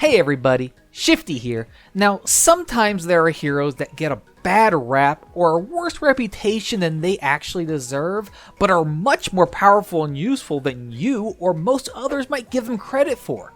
Hey everybody, Shifty here. Now, sometimes there are heroes that get a bad rap or a worse reputation than they actually deserve, but are much more powerful and useful than you or most others might give them credit for.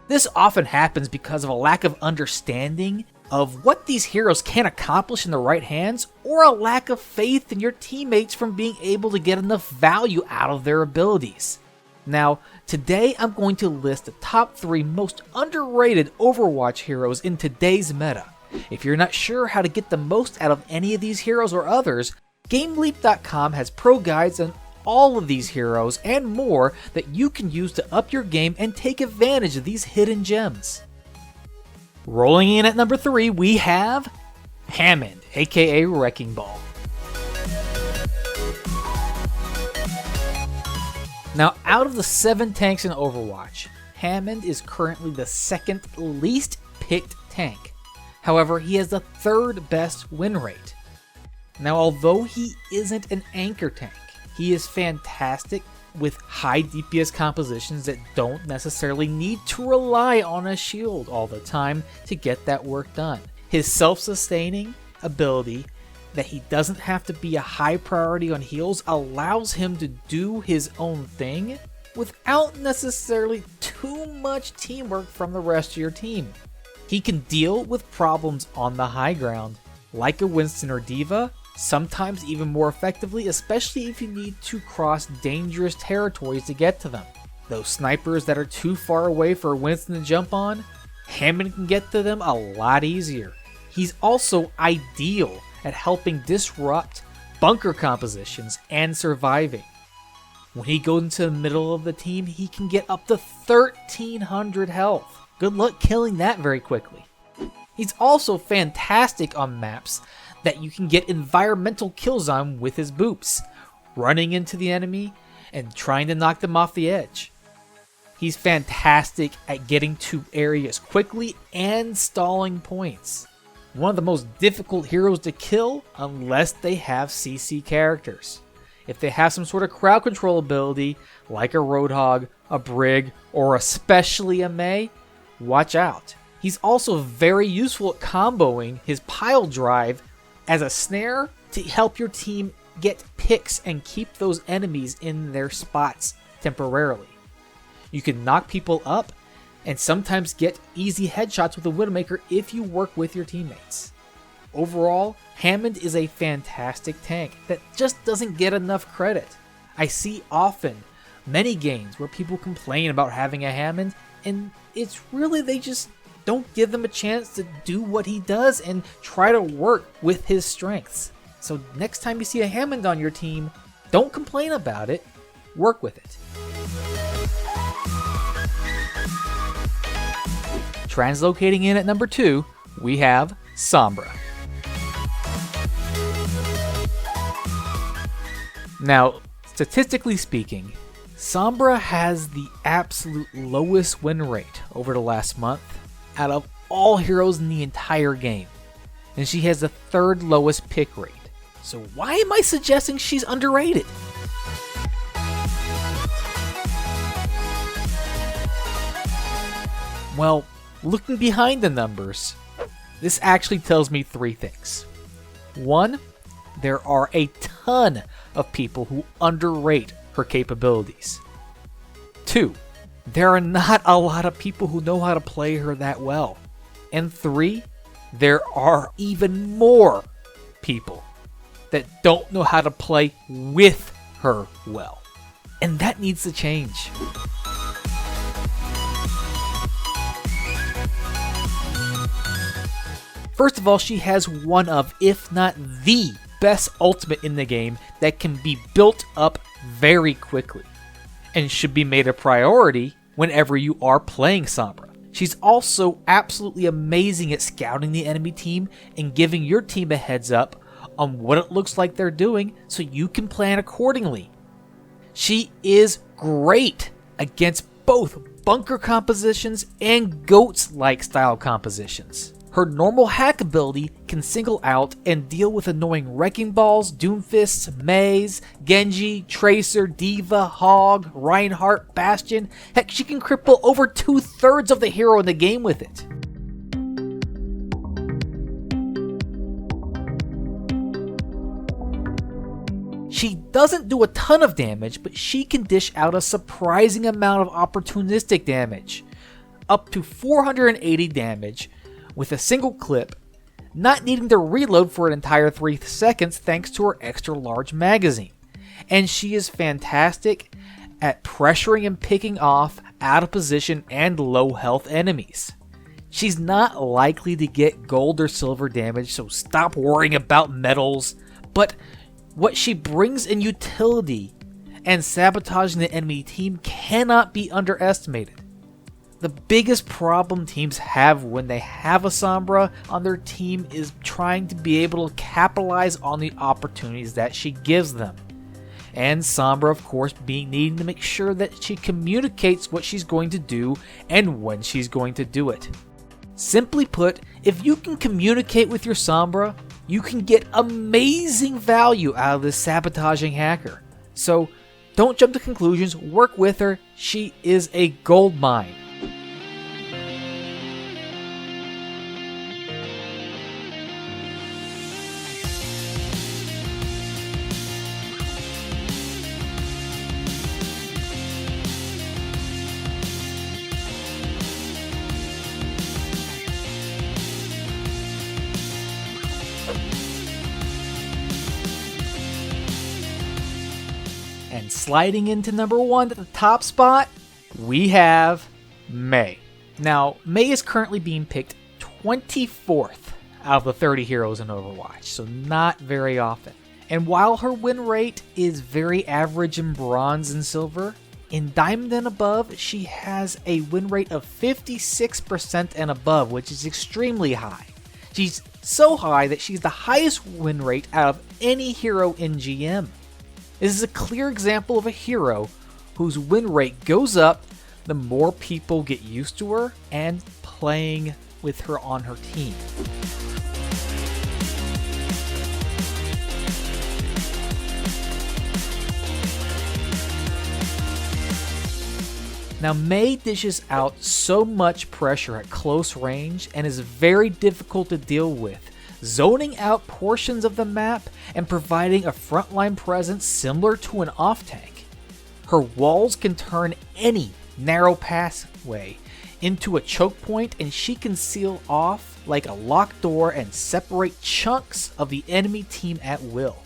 This often happens because of a lack of understanding of what these heroes can accomplish in the right hands, or a lack of faith in your teammates from being able to get enough value out of their abilities. Now, today I'm going to list the top 3 most underrated Overwatch heroes in today's meta. If you're not sure how to get the most out of any of these heroes or others, GameLeap.com has pro guides on all of these heroes and more that you can use to up your game and take advantage of these hidden gems. Rolling in at number 3, we have Hammond, aka Wrecking Ball. Now, out of the 7 tanks in Overwatch, Hammond is currently the second least picked tank. However, he has the 3rd best win rate. Now, although he isn't an anchor tank, he is fantastic with high DPS compositions that don't necessarily need to rely on a shield all the time to get that work done. His self-sustaining ability that he doesn't have to be a high priority on heals allows him to do his own thing without necessarily too much teamwork from the rest of your team. He can deal with problems on the high ground, like a Winston or Diva, sometimes even more effectively, especially if you need to cross dangerous territories to get to them. Those snipers that are too far away for Winston to jump on, Hammond can get to them a lot easier. He's also ideal at helping disrupt bunker compositions and surviving. When he goes into the middle of the team, he can get up to 1300 health. Good luck killing that very quickly. He's also fantastic on maps that you can get environmental kills on with his boops, running into the enemy and trying to knock them off the edge. He's fantastic at getting to areas quickly and stalling points. One of the most difficult heroes to kill unless they have CC characters. If they have some sort of crowd control ability, like a Roadhog, a Brig, or especially a Mei, watch out. He's also very useful at comboing his pile drive as a snare to help your team get picks and keep those enemies in their spots temporarily. You can knock people up and sometimes get easy headshots with a Widowmaker if you work with your teammates. Overall, Hammond is a fantastic tank that just doesn't get enough credit. I see often many games where people complain about having a Hammond, and it's really they just don't give him a chance to do what he does and try to work with his strengths. So next time you see a Hammond on your team, don't complain about it, work with it. Translocating in at number 2, we have Sombra. Now, statistically speaking, Sombra has the absolute lowest win rate over the last month out of all heroes in the entire game, and she has the 3rd lowest pick rate. So why am I suggesting she's underrated? Well, looking behind the numbers, this actually tells me 3 things. 1, there are a ton of people who underrate her capabilities. 2, there are not a lot of people who know how to play her that well. And 3, there are even more people that don't know how to play with her well. And that needs to change. First of all, she has one of, if not the best ultimate in the game that can be built up very quickly and should be made a priority whenever you are playing Sombra. She's also absolutely amazing at scouting the enemy team and giving your team a heads up on what it looks like they're doing so you can plan accordingly. She is great against both bunker compositions and goats-like style compositions. Her normal hack ability can single out and deal with annoying Wrecking Balls, Doomfists, Maze, Genji, Tracer, D.Va, Hog, Reinhardt, Bastion. Heck, she can cripple over 2/3 of the hero in the game with it. She doesn't do a ton of damage, but she can dish out a surprising amount of opportunistic damage. Up to 480 damage with a single clip, not needing to reload for an entire 3 seconds thanks to her extra large magazine. And she is fantastic at pressuring and picking off out of position and low health enemies. She's not likely to get gold or silver damage, so stop worrying about medals, but what she brings in utility and sabotaging the enemy team cannot be underestimated. The biggest problem teams have when they have a Sombra on their team is trying to be able to capitalize on the opportunities that she gives them. And Sombra, of course, needing to make sure that she communicates what she's going to do and when she's going to do it. Simply put, if you can communicate with your Sombra, you can get amazing value out of this sabotaging hacker. So don't jump to conclusions, work with her, she is a gold mine. And sliding into number 1 at the top spot, we have Mei. Now, Mei is currently being picked 24th out of the 30 heroes in Overwatch, so not very often. And while her win rate is very average in bronze and silver, in diamond and above, she has a win rate of 56% and above, which is extremely high. She's so high that she's the highest win rate out of any hero in GM. This is a clear example of a hero whose win rate goes up the more people get used to her and playing with her on her team. Now, Mei dishes out so much pressure at close range and is very difficult to deal with, zoning out portions of the map and providing a frontline presence similar to an off-tank. Her walls can turn any narrow passway into a choke point, and she can seal off like a locked door and separate chunks of the enemy team at will.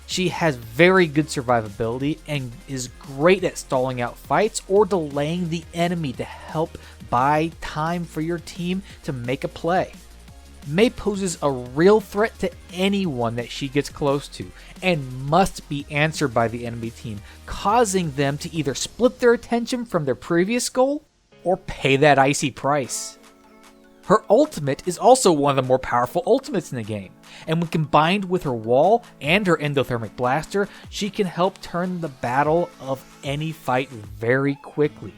She has very good survivability and is great at stalling out fights or delaying the enemy to help buy time for your team to make a play. Mei poses a real threat to anyone that she gets close to and must be answered by the enemy team, causing them to either split their attention from their previous goal or pay that icy price. Her ultimate is also one of the more powerful ultimates in the game, and when combined with her wall and her endothermic blaster, she can help turn the battle of any fight very quickly.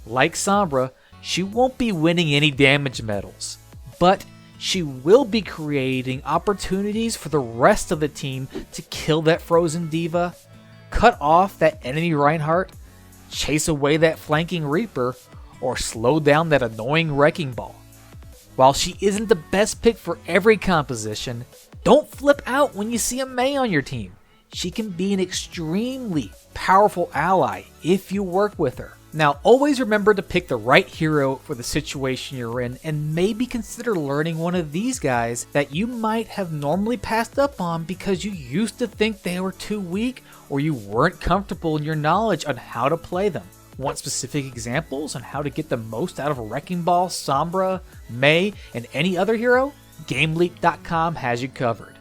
Like Sombra, she won't be winning any damage medals, but she will be creating opportunities for the rest of the team to kill that frozen D.Va, cut off that enemy Reinhardt, chase away that flanking Reaper, or slow down that annoying Wrecking Ball. While she isn't the best pick for every composition, don't flip out when you see a Mei on your team. She can be an extremely powerful ally if you work with her. Now, always remember to pick the right hero for the situation you're in, and maybe consider learning one of these guys that you might have normally passed up on because you used to think they were too weak or you weren't comfortable in your knowledge on how to play them. Want specific examples on how to get the most out of a Wrecking Ball, Sombra, Mei, and any other hero? GameLeap.com has you covered.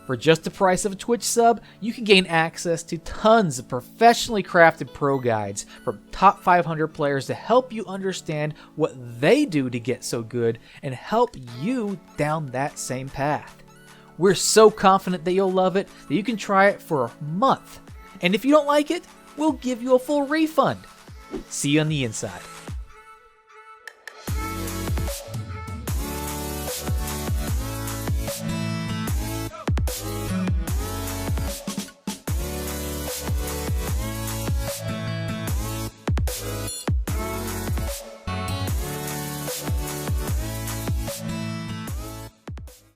For just the price of a Twitch sub, you can gain access to tons of professionally crafted pro guides from top 500 players to help you understand what they do to get so good and help you down that same path. We're so confident that you'll love it that you can try it for a month. And if you don't like it, we'll give you a full refund. See you on the inside.